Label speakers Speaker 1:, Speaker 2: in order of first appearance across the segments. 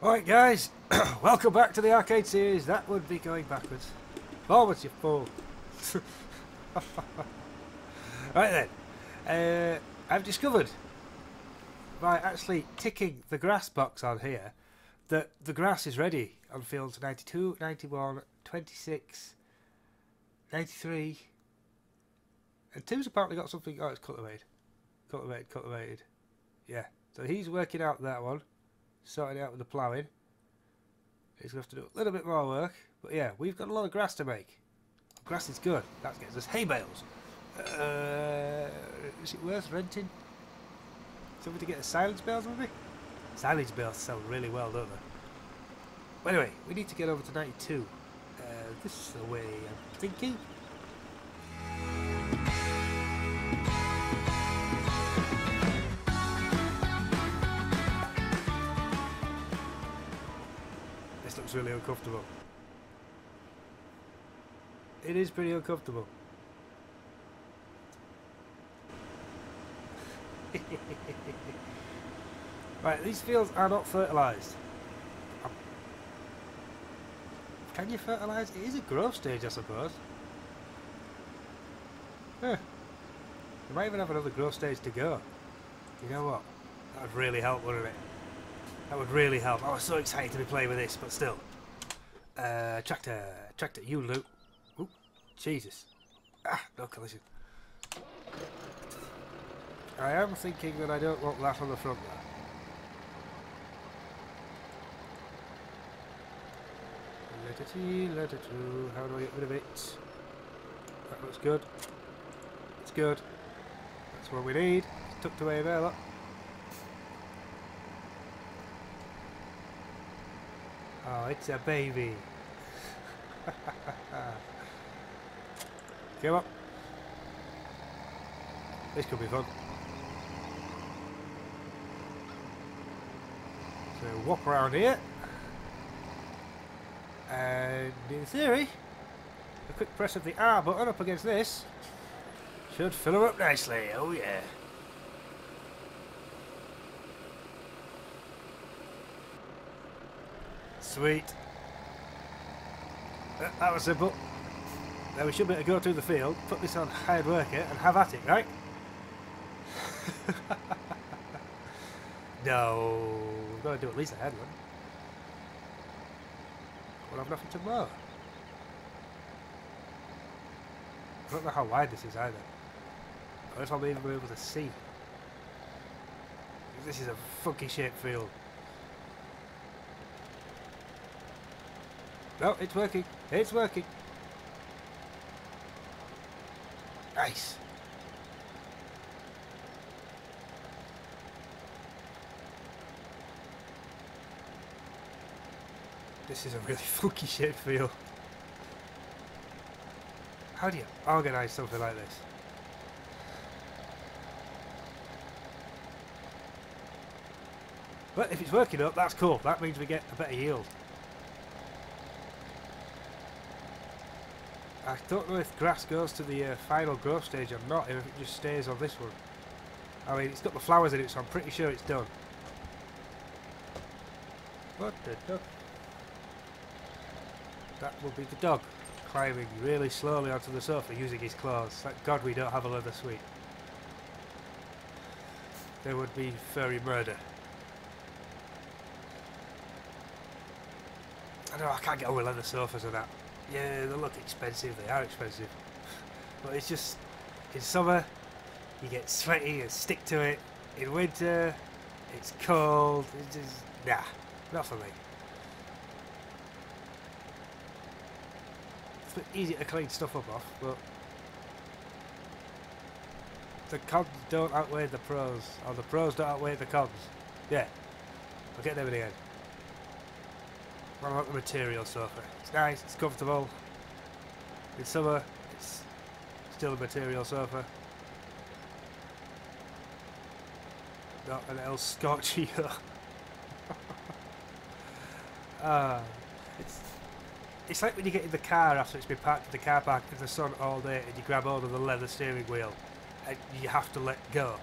Speaker 1: Alright guys, welcome back to the arcade series. That would be going backwards. Forwards, you fool. Right then, I've discovered by actually ticking the grass box on here that the grass is ready on fields 92, 91, 26, 93 and 2's apparently got something. Oh, it's cultivated. Yeah, so he's working out that one, sorting out with the ploughing. He's going to have to do a little bit more work, but yeah, we've got a lot of grass to make. Grass is good. That gets us hay bales. Is it worth renting? Somebody to get a silage bales with me? Silage bales sell really well, don't they? But anyway, we need to get over to 92. This is the way I'm thinking. This looks really uncomfortable. It is pretty uncomfortable. Right, these fields are not fertilised. Can you fertilise? It is a growth stage, I suppose. Huh. We might even have another growth stage to go. You know what? That would really help, wouldn't it? That would really help. I was so excited to be playing with this, but still. Tractor, you loot. Oop, Jesus. Ah, no collision. I am thinking that I don't want that on the front there. Let it through. How do I get rid of it? That looks good. It's good. That's what we need. It's tucked away there, look. Oh, it's a baby. Come up. This could be fun. So walk around here. And in theory, a quick press of the R button up against this should fill her up nicely. Oh yeah. Sweet. That was simple. Now we should be able to go through the field, put this on hired worker and have at it, right? No, we've got to do at least a head one. We'll have nothing to mow. I don't know how wide this is either. I don't know if I'll even be able to see. This is a funky shaped field. No, it's working. It's working. Nice. This is a really funky shaped field. How do you organise something like this? But if it's working up, that's cool. That means we get a better yield. I don't know if grass goes to the final growth stage or not, if it just stays on this one. I mean, it's got the flowers in it, so I'm pretty sure it's done. What the duck? That will be the dog, climbing really slowly onto the sofa using his claws. Thank God we don't have a leather suite. There would be furry murder. I know I can't get on with leather sofas and that. Yeah, they look expensive, they are expensive. But it's just, in summer, you get sweaty and stick to it. In winter, it's cold. It's just, nah, not for me. It's a bit easier to clean stuff up off, but the cons don't outweigh the pros, or the pros don't outweigh the cons. Yeah, I'll get them in the end. What about the material sofa? It's nice, it's comfortable. In summer, it's still a material sofa. Not an El Scorchio. It's like when you get in the car after it's been parked in the car park in the sun all day and you grab hold of the leather steering wheel and you have to let go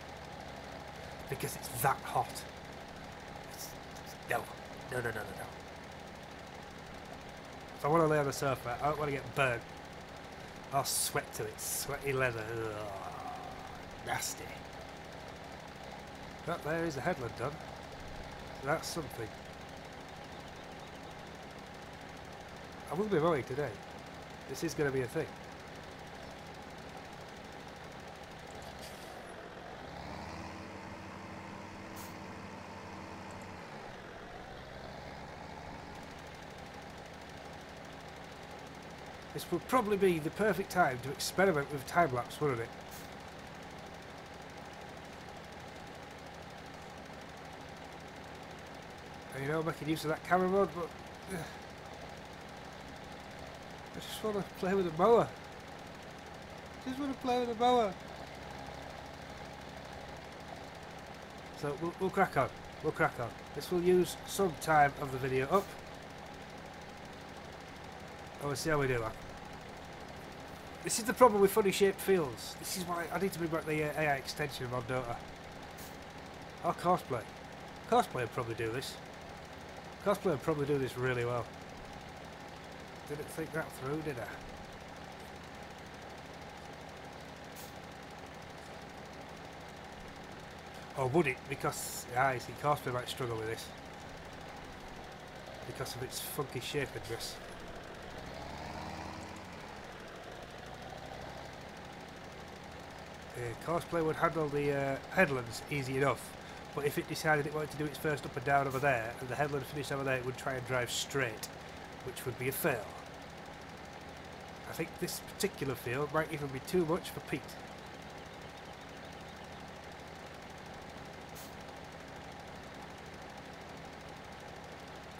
Speaker 1: because it's that hot. No. No, no, no, no, no. If I want to lay on the sofa, I don't want to get burnt. I'll sweat to it. Sweaty leather. Ugh, nasty. But there is the headland done. So that's something. I will be mowing today. This is going to be a thing. This would probably be the perfect time to experiment with time-lapse, wouldn't it? And you know, making use of that camera mode, but I just want to play with the mower. Just want to play with the mower. So we'll crack on. We'll crack on. This will use some time of the video up. And we'll see how we do that. This is the problem with funny shaped fields. This is why I need to bring back the AI extension of my Dota. Or cosplay. Cosplay would probably do this. Cosplay would probably do this really well. Didn't think that through, did I? Or would it? Because, I see, cosplay might struggle with this. Because of its funky shapedness. Cosplay would handle the headlands easy enough, but if it decided it wanted to do its first up and down over there, and the headland finished over there, it would try and drive straight, which would be a fail. I think this particular field might even be too much for Pete.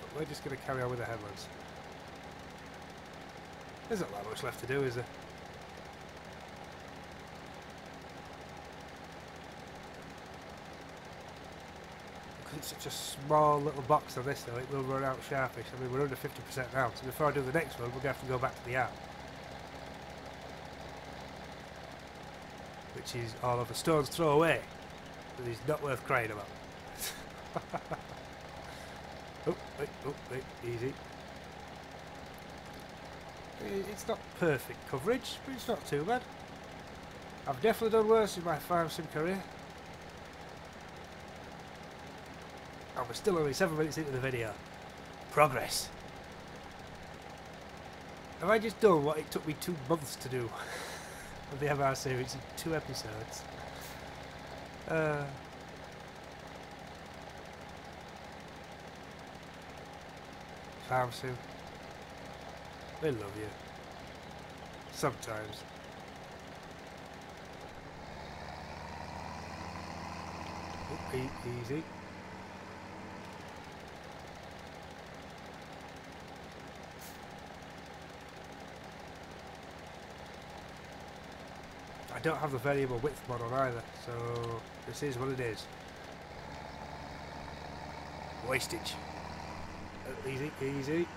Speaker 1: But we're just going to carry on with the headlands. There's not that much left to do, is there? It's such a small little box on this though, it will run out sharpish. I mean, we're under 50% now, so before I do the next one, we're going to have to go back to the app. Which is all of a stone's throw away. But it's not worth crying about. Oh, wait, easy. It's not perfect coverage, but it's not too bad. I've definitely done worse in my farm sim career. Oh, we're still only 7 minutes into the video. Progress. Have I just done what it took me 2 months to do of the MR series in 2 episodes? Farm sim. We love you. Sometimes. Oh, easy. I don't have the variable width mod on either, so this is what it is. Wastage. Easy, easy.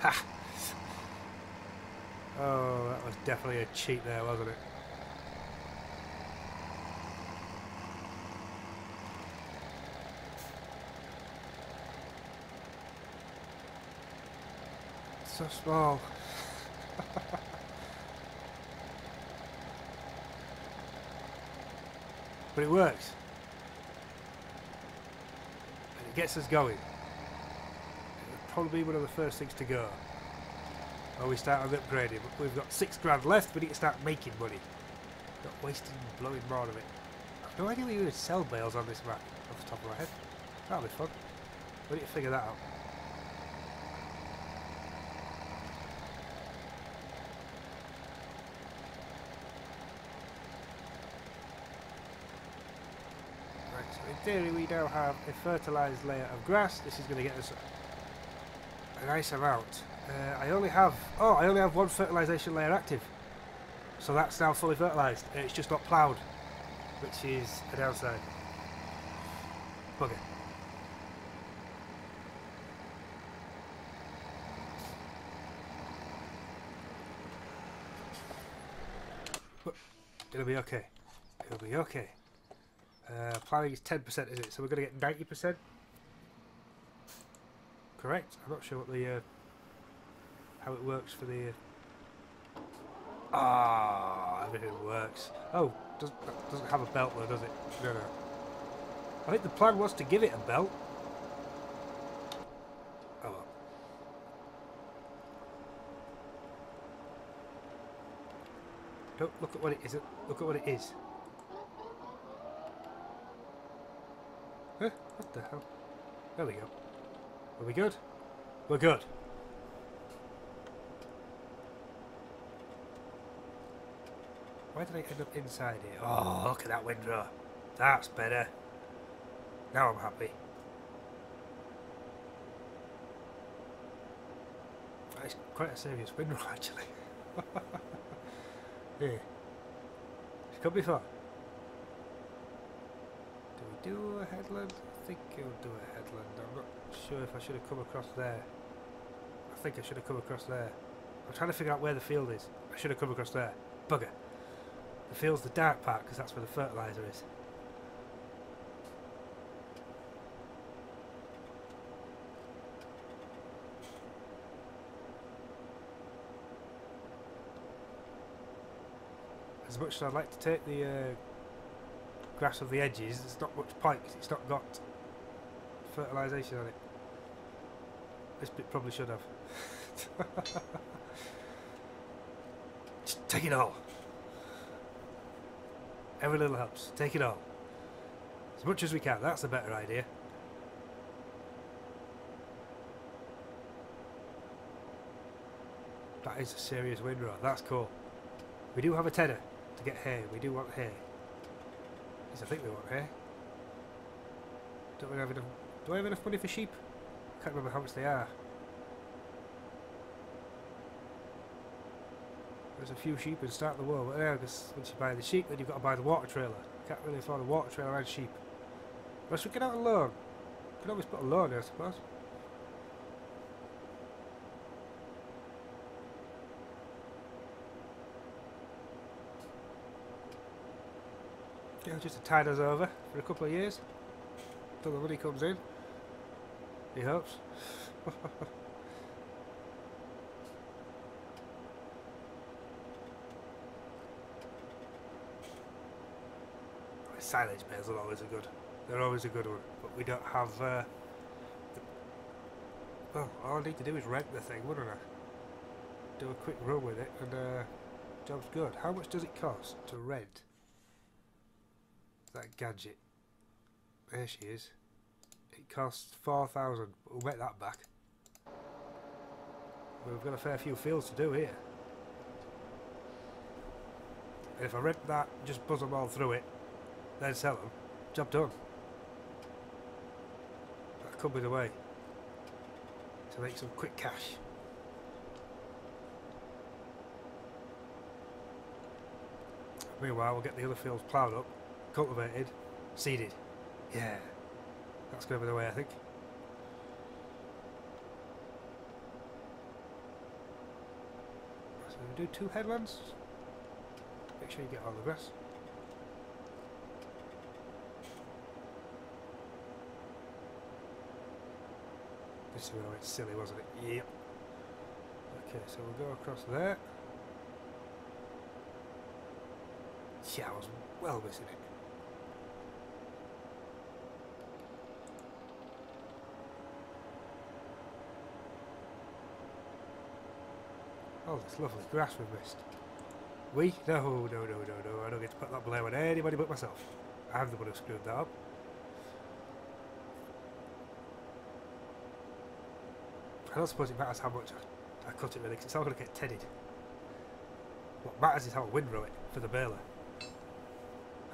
Speaker 1: Ha! Oh, that was definitely a cheat there, wasn't it? So small. But it works. And it gets us going. It'll probably be one of the first things to go when we start on upgrading. But we've got 6 grand left, we need to start making money. Not wasting and blowing more of it. I've no idea we would sell bales on this map off the top of my head. That'll be fun. We need to figure that out. In theory, we now have a fertilised layer of grass. This is going to get us a nice amount. I only have 1 fertilisation layer active, so that's now fully fertilised. It's just not ploughed, which is a downside. Bugger. It'll be okay. It'll be okay. Planning is 10%, is it? So we're going to get 90%? Correct? I'm not sure what the how it works for the... everything works. Oh, doesn't have a belt though, does it? No, no. I think the plan was to give it a belt. Oh well. Don't look at what it isn't. Look at what it is. Huh? What the hell? There we go. Are we good? We're good. Why did I end up inside here? Oh, look at that windrow. That's better. Now I'm happy. It's quite a serious windrow, actually. Yeah. It could be fun. Do we do a headland? I think it'll do a headland. I'm not sure if I should have come across there. I think I should have come across there. I'm trying to figure out where the field is. I should have come across there. Bugger. The field's the dark part because that's where the fertiliser is. As much as I'd like to take the grass of the edges, there's not much point because it's not got fertilisation on it. This bit probably should have. Just take it all. Every little helps. Take it all. As much as we can. That's a better idea. That is a serious windrow. That's cool. We do have a tenner to get hay. We do want hay. At least I think we want hay. Don't we have enough? Do I have enough money for sheep? I can't remember how much they are. There's a few sheep and start the war, but yeah, because once you buy the sheep, then you've got to buy the water trailer. Can't really afford a water trailer and sheep. Unless we get out a loan. We can always put a loan here, I suppose. Yeah, just to tide us over for a couple of years. Until the money comes in. He hopes. Silage bales are always a good. They're always a good one, but we don't have. Well, all I need to do is rent the thing, wouldn't I? Do a quick run with it, and job's good. How much does it cost to rent that gadget? There she is. It costs 4,000. We'll make that back. We've got a fair few fields to do here. And if I rent that, just buzz them all through it. Then sell them. Job done. That could be the way to make some quick cash. Meanwhile, we'll get the other fields ploughed up, cultivated, seeded. Yeah, that's going to be the way, I think. So we do 2 headlands. Make sure you get all the grass. This is where I went silly, wasn't it? Yep. Okay, so we'll go across there. Yeah, I was well missing it. Oh, this lovely grass we've missed. We? No, no, no, no, no. I don't get to put that blame on anybody but myself. I'm the one who screwed that up. I don't suppose it matters how much I cut it really, because it's all going to get tedded. What matters is how I windrow it for the baler.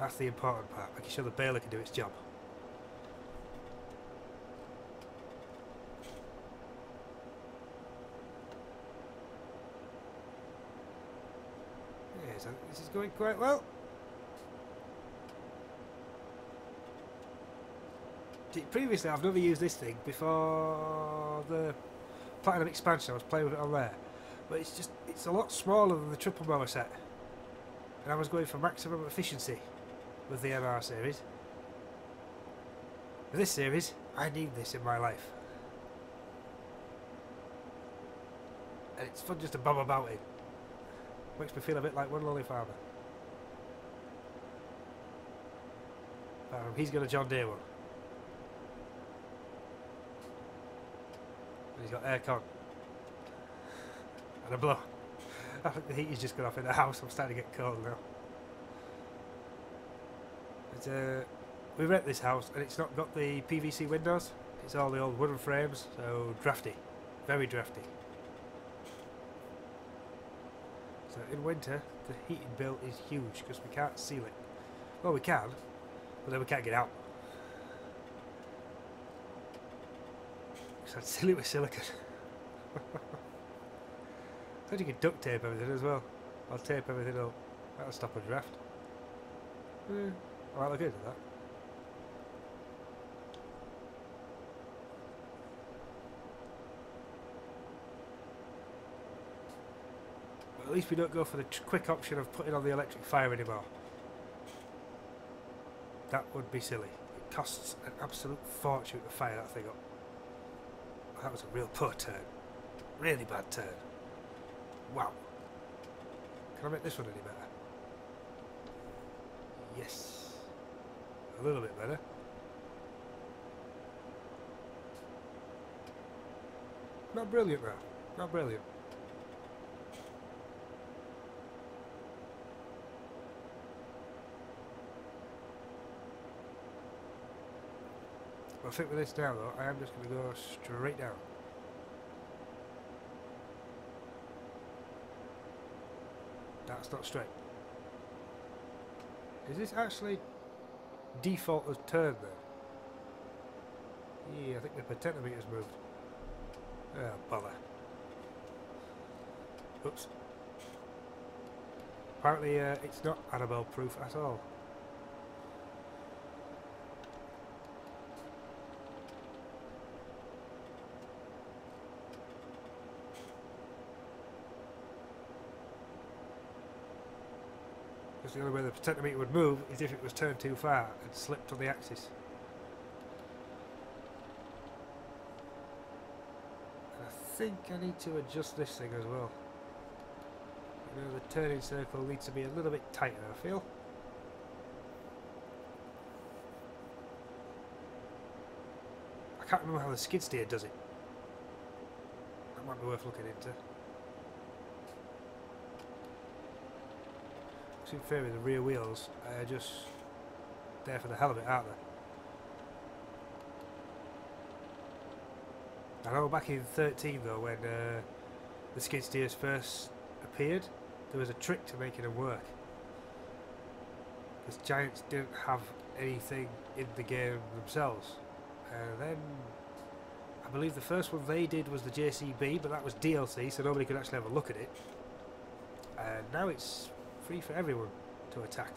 Speaker 1: That's the important part, making sure the baler can do its job. Yeah, so this is going quite well. Previously I've never used this thing before the Platinum expansion. I was playing with it on there, but it's a lot smaller than the triple mower set, And I was going for maximum efficiency with the MR series. With this series, I need this in my life. And it's fun just to bob about it. Makes me feel a bit like one lonely farmer. He's got a John Deere one. And he's got aircon. And a blow. I think the heat has just gone off in the house. I'm starting to get cold now. But, we rent this house and it's not got the PVC windows. It's all the old wooden frames, so drafty. Very drafty. So in winter, the heating bill is huge because we can't seal it. Well, we can, but then we can't get out. So I'd seal it with silicone. So you can duct tape everything as well. I'll tape everything up. That'll stop a draft. I look into that. But at least we don't go for the quick option of putting on the electric fire anymore. That would be silly. It costs an absolute fortune to fire that thing up. That was a real poor turn. Really bad turn. Wow. Can I make this one any better? Yes. A little bit better. Not brilliant though. Not brilliant. I think with this now though, I am just going to go straight down. That's not straight. Is this actually default as turn then? Yeah, I think the potentiometer's moved. Oh, bother. Oops. Apparently it's not Annabelle proof at all. Because the only way the potentiometer would move is if it was turned too far and slipped on the axis. And I think I need to adjust this thing as well. You know, the turning circle needs to be a little bit tighter, I feel. I can't remember how the skid steer does it. That might be worth looking into. In theory, the rear wheels are just there for the hell of it, aren't they? I know back in 13 though, when the skid steers first appeared, there was a trick to making them work. Because Giants didn't have anything in the game themselves. And then, I believe the first one they did was the JCB, but that was DLC, so nobody could actually have a look at it. And now it's free for everyone to attack.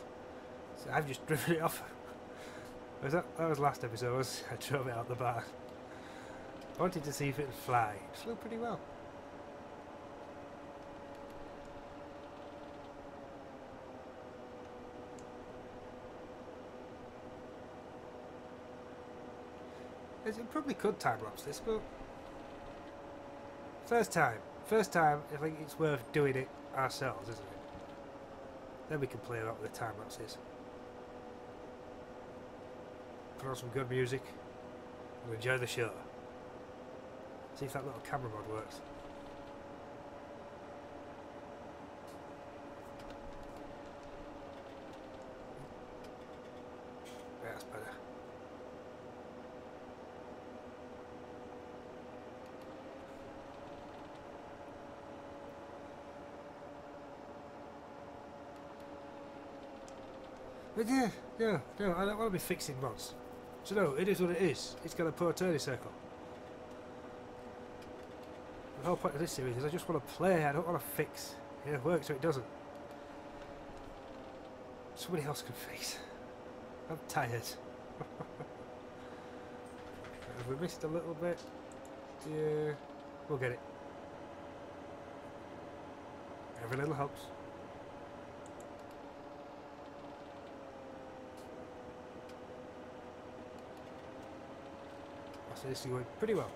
Speaker 1: So I've just driven it off. That was last episode. I drove it out the bar. I wanted to see if it would fly. It flew pretty well. It probably could time lapse this, but first time, I think it's worth doing it ourselves, isn't it? Then we can play around with the time lapses. Put on some good music and enjoy the show. See if that little camera mod works. Yeah, that's better. But yeah, no, I don't want to be fixing mods. So no, it is what it is. It's got a poor turning circle. The whole point of this series is I just want to play, I don't want to fix. It works or it doesn't. Somebody else can fix. I'm tired. Have we missed a little bit? Yeah, we'll get it. Every little helps. So this is going pretty well.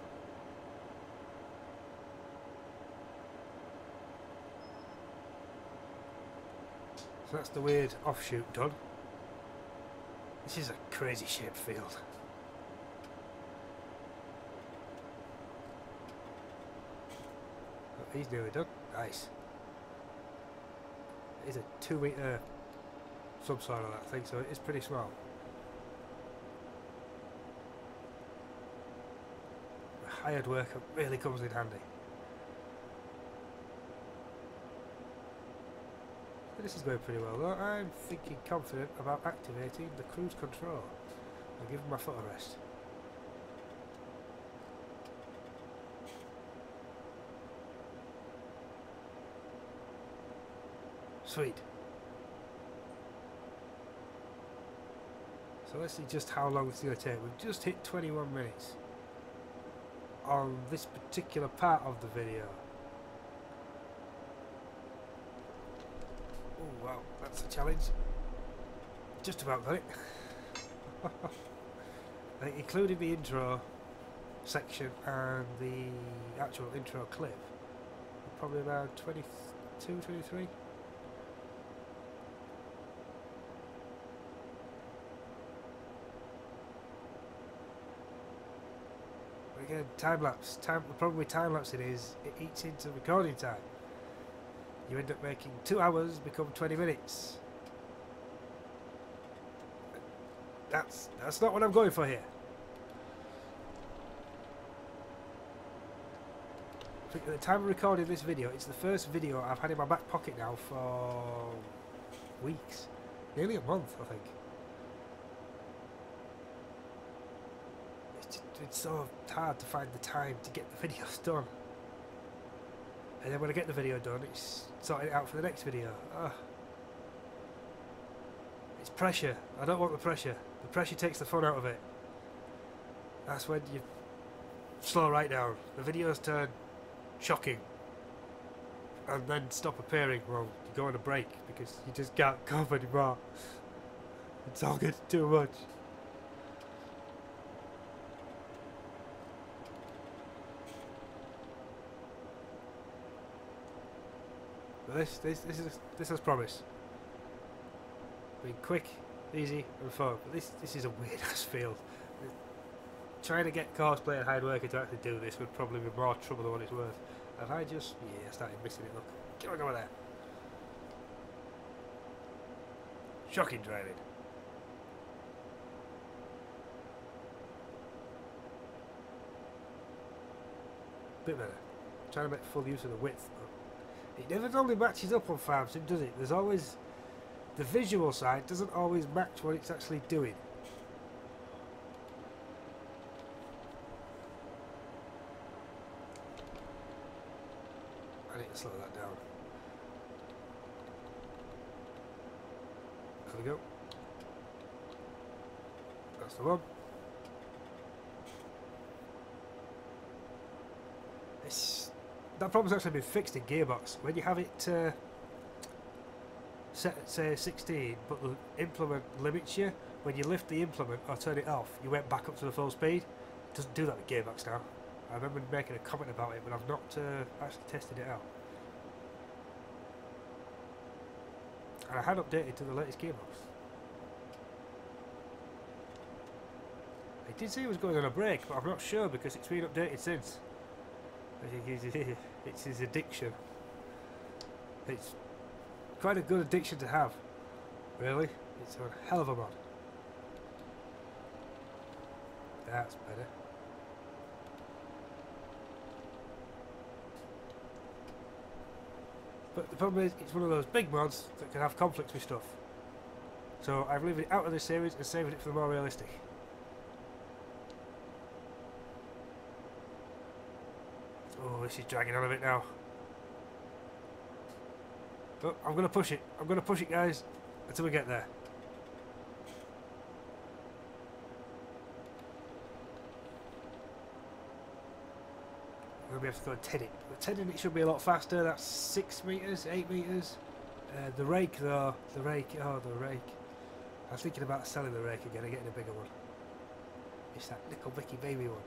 Speaker 1: So that's the weird offshoot done. This is a crazy shaped field. Oh, he's nearly done. Nice. It is a 2 metre subsoil on that thing, so it is pretty small. The hired worker really comes in handy. This is going pretty well though. I'm thinking confident about activating the cruise control and giving my foot a rest. Sweet. So let's see just how long it's going to take. We've just hit 21 minutes on this particular part of the video. Oh wow, that's a challenge. Just about got it. Including the intro section and the actual intro clip, probably about 22, 23. Again, time lapse. The problem with time lapsing is it eats into recording time. You end up making 2 hours become 20 minutes. That's not what I'm going for here. I think at the time of recording this video, it's the first video I've had in my back pocket now for weeks, nearly a month, I think. It's so hard to find the time to get the videos done. And then when I get the video done, it's sorting it out for the next video. Ugh. It's pressure. I don't want the pressure. The pressure takes the fun out of it. That's when you slow right down. The videos turn shocking. And then stop appearing. Well, you go on a break because you just can't cope anymore. It's all getting too much. This has promise. Being quick, easy, and fun. But this is a weird ass field. Trying to get cosplay and hired worker to actually do this would probably be more trouble than what it's worth. And I just started missing it. Look, get on over there. Shocking driving. Bit better. Trying to make full use of the width. It never normally matches up on Farm Sim, does it? There's always... The visual side doesn't always match what it's actually doing. I need to slow that down. There we go. That's the one. That problem's actually been fixed in Gearbox. When you have it set at say 16, but the implement limits you, when you lift the implement or turn it off, you went back up to the full speed. It doesn't do that with Gearbox now. I remember making a comment about it, but I've not actually tested it out. And I had updated to the latest Gearbox. I did say it was going on a break, but I'm not sure because it's been updated since. It's his addiction. It's quite a good addiction to have, really. It's a hell of a mod. That's better. But the problem is, it's one of those big mods that can have conflicts with stuff. So I've leaving it out of this series and saving it for the more realistic. Oh, this is dragging on a bit now. Oh, I'm going to push it. I'm going to push it, guys, until we get there. We're going to be able to go and TED it. The TEDing it should be a lot faster. That's 6 metres, 8 metres. The rake, though. The rake. Oh, the rake. I was thinking about selling the rake again and getting a bigger one. It's that little Vicky baby one.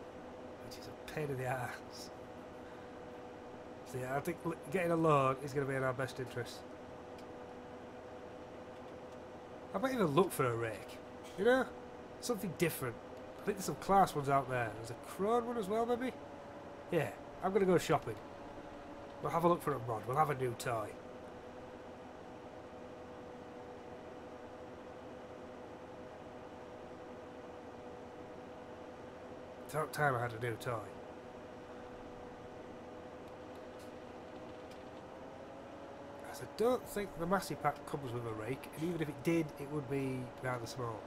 Speaker 1: which is a pain in the ass. So yeah, I think getting a load is going to be in our best interest. I might even look for a rake, you know? Something different. I think there's some class ones out there. There's a Crone one as well, maybe? Yeah, I'm going to go shopping. We'll have a look for a mod. We'll have a new toy. It's about time I had a new toy. As I don't think the Massey pack comes with a rake, and even if it did, it would be rather small.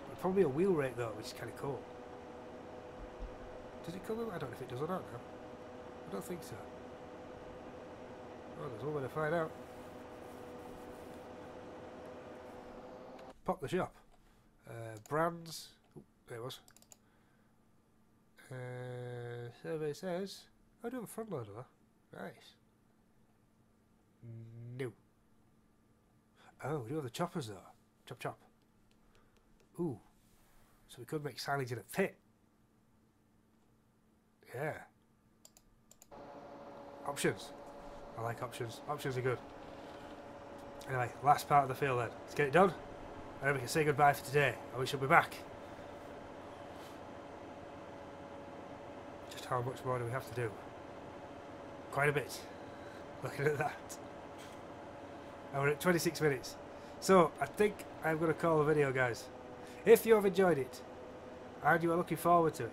Speaker 1: It'd probably be a wheel rake though, which is kind of cool. Does it come with? I don't know if it does or not now. I don't think so. Well, there's one way to find out. Pop the shop. Brands. Ooh, there it was. Survey says I do have a front loader though. Nice. No. Oh, we do have the choppers though. Chop chop. Ooh. So we could make silage in a pit. Yeah. Options. I like options. Options are good. Anyway, last part of the field then. Let's get it done. And then we can say goodbye for today. And we shall be back. Just how much more do we have to do? Quite a bit. Looking at that. And we're at 26 minutes. So, I think I'm going to call the video, guys. If you have enjoyed it, and you are looking forward to it,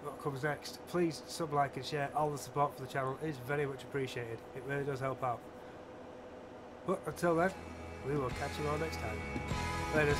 Speaker 1: what comes next, please sub, like and share. All the support for the channel is very much appreciated. It really does help out. But until then, we will catch you all next time. Later.